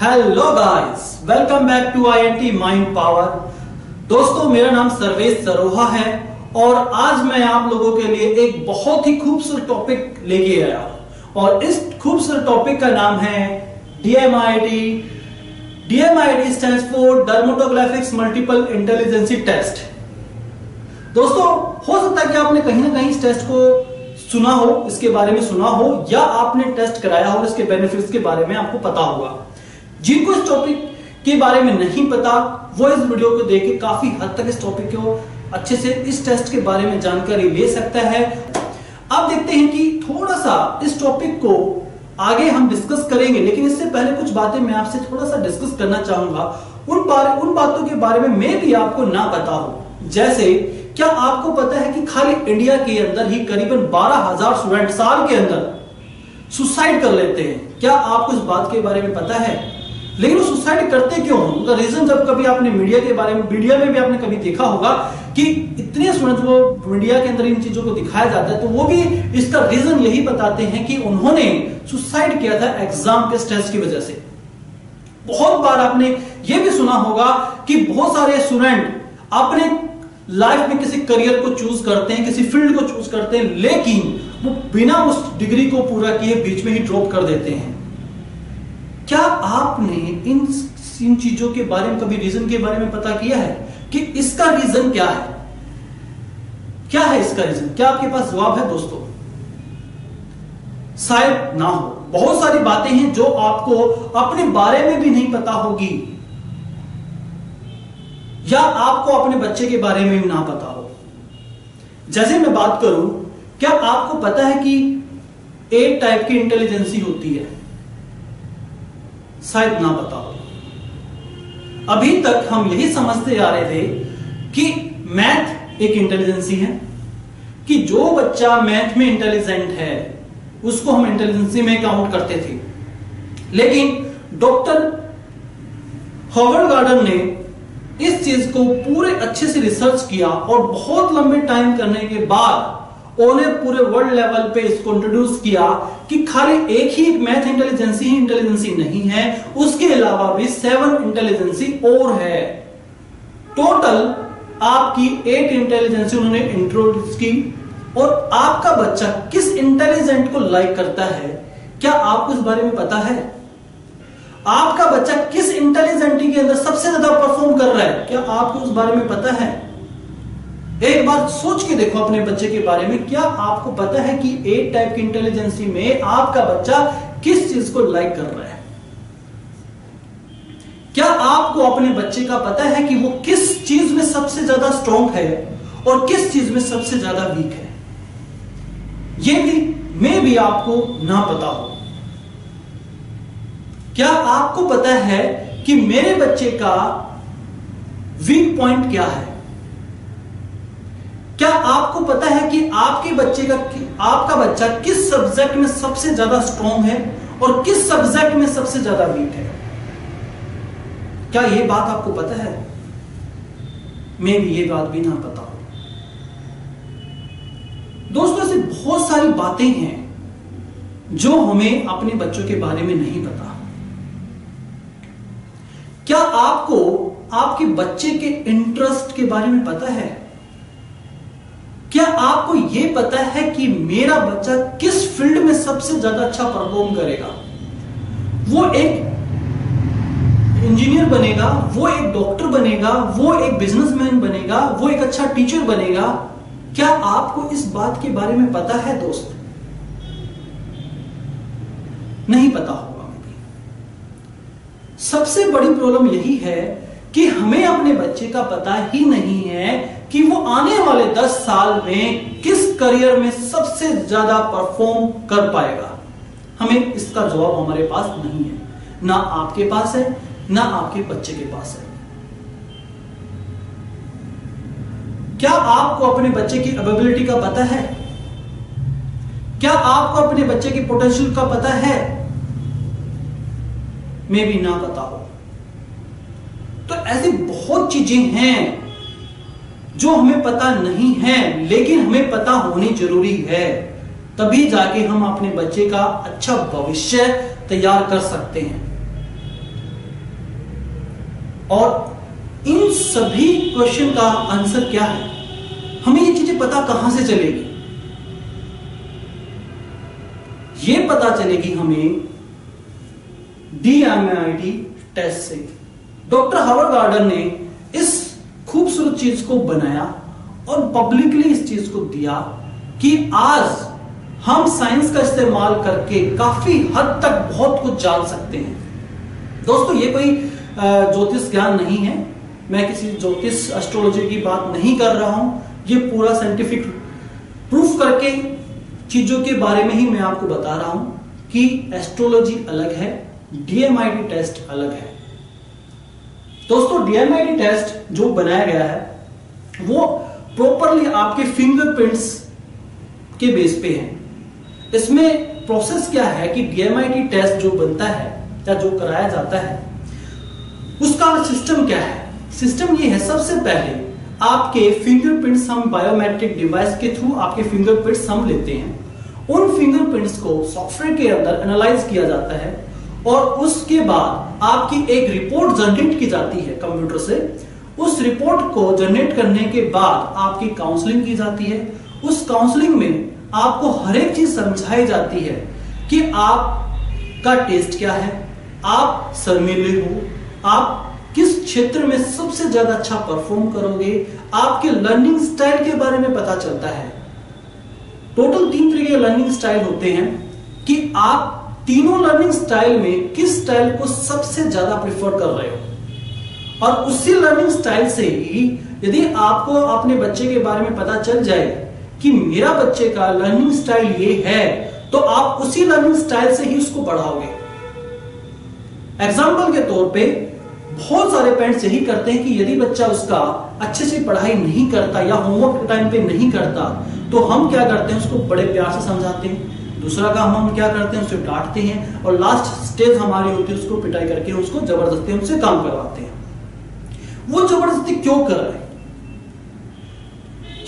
Hello guys, welcome back to IIT mind power. दोस्तों, मेरा नाम सर्वेश सरोहा है और आज मैं आप लोगों के लिए एक बहुत ही खूबसूरत टॉपिक लेके आया हूं और इस खूबसूरत टॉपिक का नाम है DMIT। DMIT stands for dermatoglyphics multiple intelligence test. दोस्तों, हो सकता है कि आपने कहीं ना कहीं इस टेस्ट को सुना हो, इसके बारे में सुना हो, या आपने टेस्ट कराया हो, इसके बेनिफिट्स के बारे में आपको पता होगा। जिनको इस टॉपिक के बारे में नहीं पता, वो इस वीडियो को देख के काफी हद तक इस टॉपिक को अच्छे से, इस टेस्ट के बारे में जानकारी ले सकता है। अब देखते हैं कि थोड़ा सा इस टॉपिक को आगे हम डिस्कस करेंगे, लेकिन इससे पहले कुछ बातें मैं आपसे थोड़ा सा डिस्कस करना चाहूंगा। उन बातों के बारे में भी आपको ना पता हो। जैसे, क्या आपको पता है कि खाली इंडिया के अंदर ही करीबन 12,000 स्टूडेंट साल के अंदर सुसाइड कर लेते हैं? क्या आपको इस बात के बारे में पता है? लेकिन वो सुसाइड करते क्यों? उनका रीजन, जब कभी आपने मीडिया के बारे में, मीडिया में भी आपने कभी देखा होगा कि इतने स्टूडेंट्स वो मीडिया के अंदर इन चीजों को दिखाया जाता है, तो वो भी इसका रीजन यही बताते हैं कि उन्होंने सुसाइड किया था एग्जाम के स्ट्रेस की वजह से। बहुत बार आपने ये भी सुना होगा कि बहुत सारे स्टूडेंट अपने लाइफ में किसी करियर को चूज करते हैं, किसी फील्ड को चूज करते हैं, लेकिन वो बिना उस डिग्री को पूरा किए बीच में ही ड्रॉप कर देते हैं। क्या आपने इन चीजों के बारे में कभी रीजन के बारे में पता किया है कि इसका रीजन क्या है? क्या है इसका रीजन? क्या आपके पास जवाब है दोस्तों? शायद ना हो। बहुत सारी बातें हैं जो आपको अपने बारे में भी नहीं पता होगी, या आपको अपने बच्चे के बारे में भी ना पता हो। जैसे मैं बात करूं, क्या आपको पता है कि एक टाइप की इंटेलिजेंसी होती है? शायद ना पता हो। अभी तक हम यही समझते आ रहे थे कि मैथ एक इंटेलिजेंसी है, कि जो बच्चा मैथ में इंटेलिजेंट है उसको हम इंटेलिजेंसी में काउंट करते थे। लेकिन डॉक्टर हॉवर्ड गार्डन ने इस चीज को पूरे अच्छे से रिसर्च किया और बहुत लंबे टाइम करने के बाद उन्हें पूरे वर्ल्ड लेवल पे इसको इंट्रोड्यूस किया कि खाली एक ही मैथ इंटेलिजेंसी नहीं है, उसके अलावा भी 7 इंटेलिजेंसी और है। टोटल आपकी 8 इंटेलिजेंसी उन्होंने इंट्रोड्यूस की। और आपका बच्चा किस इंटेलिजेंट को लाइक करता है, क्या आपको इस बारे में पता है? आपका बच्चा किस इंटेलिजेंटी के अंदर सबसे ज्यादा परफॉर्म कर रहा है, क्या आपको उस बारे में पता है? एक बार सोच के देखो अपने बच्चे के बारे में। क्या आपको पता है कि 8 टाइप की इंटेलिजेंसी में आपका बच्चा किस चीज को लाइक कर रहा है? क्या आपको अपने बच्चे का पता है कि वो किस चीज में सबसे ज्यादा स्ट्रांग है और किस चीज में सबसे ज्यादा वीक है? ये भी आपको ना पता हो। क्या आपको पता है कि मेरे बच्चे का वीक पॉइंट क्या है? क्या आपको पता है कि आपका बच्चा किस सब्जेक्ट में सबसे ज्यादा स्ट्रांग है और किस सब्जेक्ट में सबसे ज्यादा वीक है? क्या यह बात आपको पता है? मैं भी ये बात भी ना पता हो। दोस्तों, ऐसी बहुत सारी बातें हैं जो हमें अपने बच्चों के बारे में नहीं पता। क्या आपको आपके बच्चे के इंटरेस्ट के बारे में पता है? क्या आपको यह पता है कि मेरा बच्चा किस फील्ड में सबसे ज्यादा अच्छा परफॉर्म करेगा? वो एक इंजीनियर बनेगा, वो एक डॉक्टर बनेगा, वो एक बिजनेसमैन बनेगा, वो एक अच्छा टीचर बनेगा? क्या आपको इस बात के बारे में पता है दोस्त? नहीं पता होगा। सबसे बड़ी प्रॉब्लम यही है कि हमें अपने बच्चे का पता ही नहीं है कि वो आने वाले 10 साल में किस करियर में सबसे ज्यादा परफॉर्म कर पाएगा। हमें इसका जवाब हमारे पास नहीं है, ना आपके पास है, ना आपके बच्चे के पास है। क्या आपको अपने बच्चे की एबिलिटी का पता है? क्या आपको अपने बच्चे की पोटेंशियल का पता है? मैं भी ना पता हो। तो ऐसी बहुत चीजें हैं जो हमें पता नहीं है, लेकिन हमें पता होनी जरूरी है, तभी जाके हम अपने बच्चे का अच्छा भविष्य तैयार कर सकते हैं। और इन सभी क्वेश्चन का आंसर क्या है, हमें ये चीजें पता कहां से चलेगी? ये पता चलेगी हमें DMIT टेस्ट से। डॉक्टर हावर्ड गार्डन ने इस खूबसूरत चीज को बनाया और पब्लिकली इस चीज को दिया कि आज हम साइंस का इस्तेमाल करके काफी हद तक बहुत कुछ जान सकते हैं। दोस्तों, ये कोई ज्योतिष ज्ञान नहीं है, मैं किसी ज्योतिष एस्ट्रोलॉजी की बात नहीं कर रहा हूं, ये पूरा साइंटिफिक प्रूफ करके चीजों के बारे में ही मैं आपको बता रहा हूं कि एस्ट्रोलॉजी अलग है, DMIT टेस्ट अलग है। दोस्तों, DMIT टेस्ट जो बनाया गया है वो प्रॉपरली आपके फिंगरप्रिंट्स के बेस पे है। इसमें प्रोसेस क्या है कि DMIT टेस्ट जो बनता है या जो कराया जाता है उसका सिस्टम क्या है? सिस्टम ये है, सबसे पहले आपके फिंगरप्रिंट्स हम बायोमेट्रिक डिवाइस के थ्रू आपके फिंगरप्रिंट्स हम लेते हैं। उन फिंगरप्रिंट्स को सॉफ्टवेयर के अंदर एनालाइज किया जाता है और उसके बाद आपकी एक रिपोर्ट जनरेट की जाती है कंप्यूटर से। उस रिपोर्ट को जनरेट करने के बाद आपकी काउंसलिंग की जाती है। उस काउंसलिंग में आपको हर एक चीज समझाई जाती है कि आपका टेस्ट क्या है, आप शर्मीले हो, आप किस क्षेत्र में सबसे ज्यादा अच्छा परफॉर्म करोगे, आपके लर्निंग स्टाइल के बारे में पता चलता है। टोटल 3 तरीके के लर्निंग स्टाइल होते हैं कि आप तीनों लर्निंग स्टाइल में किस स्टाइल को सबसे ज्यादा प्रेफर कर रहे हो। और उसी लर्निंग स्टाइल से ही यदि आपको अपने बच्चे के बारे में पता चल जाए कि मेरा बच्चे का लर्निंग स्टाइल ये है, तो आप उसी लर्निंग स्टाइल से ही उसको बढ़ाओगे। एग्जाम्पल के तौर पे बहुत सारे पेरेंट्स यही करते हैं कि यदि बच्चा उसका अच्छे से पढ़ाई नहीं करता या होमवर्क टाइम पे नहीं करता तो हम क्या करते हैं, उसको बड़े प्यार से समझाते हैं। दूसरा काम हम क्या करते हैं, उसे डांटते हैं और लास्ट स्टेज हमारी होती है उसको पिटाई करके उसको जबरदस्ती हमसे काम करवाते हैं। वो जबरदस्ती क्यों कर रहे हैं?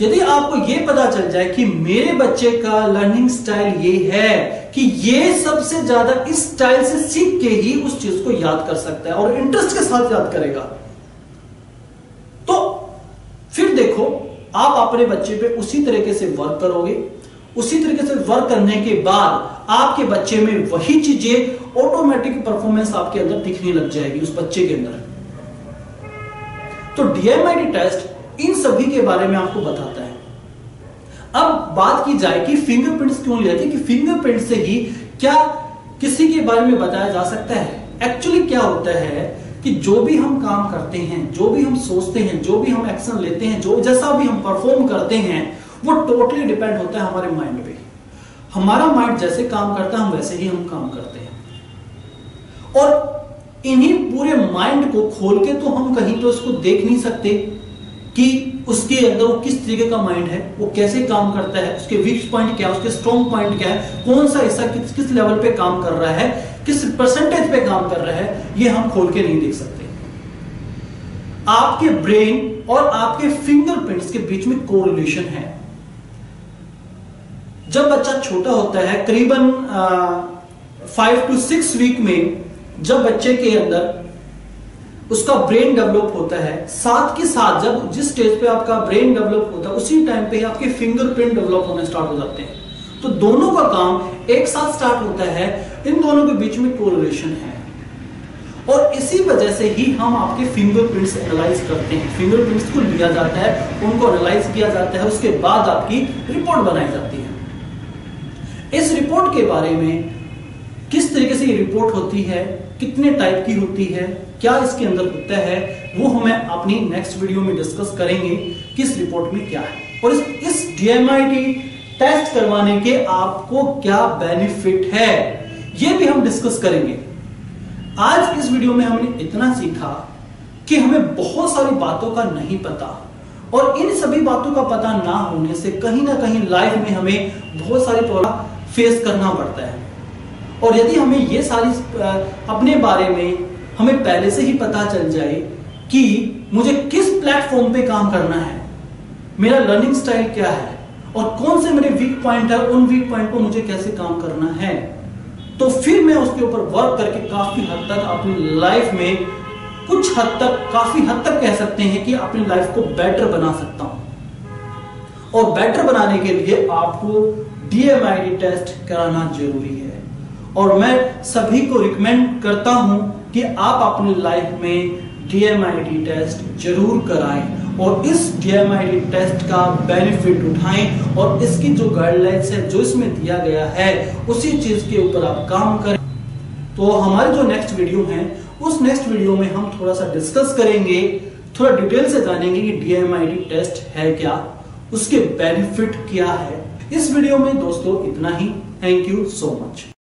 यदि आपको यह पता चल जाए कि मेरे बच्चे का लर्निंग स्टाइल ये है कि ये सबसे ज्यादा इस स्टाइल से सीख के ही उस चीज को याद कर सकता है और इंटरेस्ट के साथ याद करेगा, तो फिर देखो आप अपने बच्चे पे उसी तरीके से वर्क करोगे। उसी तरीके से वर्क करने के बाद आपके बच्चे में वही चीजें ऑटोमेटिक परफॉर्मेंस आपके अंदर दिखने लग जाएगी उस बच्चे के अंदर। तो DMIT टेस्ट इन सभी के बारे में आपको बताता है। अब बात की जाए कि फिंगरप्रिंट्स क्यों लिया, कि फिंगरप्रिंट से ही क्या किसी के बारे में बताया जा सकता है? एक्चुअली क्या होता है कि जो भी हम काम करते हैं, जो भी हम सोचते हैं, जो भी हम एक्शन लेते हैं, जो जैसा भी हम परफॉर्म करते हैं, वो टोटली डिपेंड होता है हमारे माइंड पे। हमारा माइंड जैसे काम करता है हम वैसे ही हम काम करते हैं। और इन्हीं पूरे माइंड को खोल के तो हम कहीं तो उसको देख नहीं सकते कि उसके अंदर वो किस तरीके का माइंड है, वो कैसे काम करता है, उसके वीक पॉइंट क्या है, उसके स्ट्रॉन्ग पॉइंट क्या है, कौन सा हिस्सा किस लेवल पे काम कर रहा है, किस परसेंटेज पे काम कर रहा है, ये हम खोल के नहीं देख सकते। आपके ब्रेन और आपके फिंगरप्रिंट्स के बीच में कोरिलेशन है। जब बच्चा छोटा होता है, करीबन 5 to 6 वीक में जब बच्चे के अंदर उसका ब्रेन डेवलप होता है, साथ के साथ जब जिस स्टेज पे आपका ब्रेन डेवलप होता है उसी टाइम पे ही आपके फिंगरप्रिंट डेवलप होने स्टार्ट हो जाते हैं। तो दोनों का काम एक साथ स्टार्ट होता है, इन दोनों के बीच में कोरिलेशन है और इसी वजह से ही हम आपके फिंगरप्रिंट्स एनालाइज करते हैं। फिंगरप्रिंट्स को लिया जाता है, उनको एनालाइज किया जाता है, उसके बाद आपकी रिपोर्ट बनाई जाती है। इस रिपोर्ट के बारे में किस तरीके से ये रिपोर्ट होती है, कितने टाइप की होती है, क्या इसके अंदर होता है, वो हमें अपनी नेक्स्ट वीडियो में डिस्कस करेंगे कि इस रिपोर्ट में क्या है और इस DMIT टेस्ट करवाने के आपको क्या बेनिफिट है, ये भी हम डिस्कस करेंगे। आज इस वीडियो में हमने इतना सीखा कि हमें बहुत सारी बातों का नहीं पता और इन सभी बातों का पता ना होने से कहीं ना कहीं लाइफ में हमें बहुत सारी प्रॉब्लम फेस करना पड़ता है। और यदि हमें ये सारी अपने बारे में हमें पहले से ही पता चल जाए कि मुझे किस प्लेटफॉर्म पे काम करना है, मेरा लर्निंग स्टाइल क्या है और कौन से मेरे वीक पॉइंट है, उन वीक पॉइंट को मुझे कैसे काम करना है, तो फिर मैं उसके ऊपर वर्क करके काफी हद तक अपनी लाइफ में कुछ हद तक, काफी हद तक कह सकते हैं कि अपनी लाइफ को बेटर बना सकता हूं। और बेटर बनाने के लिए आपको DMID टेस्ट कराना जरूरी है। और मैं सभी को रिकमेंड करता हूं कि आप अपनी लाइफ में DMID टेस्ट जरूर कराएं और इस DMID टेस्ट का बेनिफिट उठाएं और इसकी जो गाइडलाइंस है, जो इसमें दिया गया है, उसी चीज के ऊपर आप काम करें। तो हमारी जो नेक्स्ट वीडियो है, उस नेक्स्ट वीडियो में हम थोड़ा सा डिस्कस करेंगे, थोड़ा डिटेल से जानेंगे कि DMID टेस्ट है क्या, उसके बेनिफिट क्या है। इस वीडियो में दोस्तों इतना ही। Thank you so much.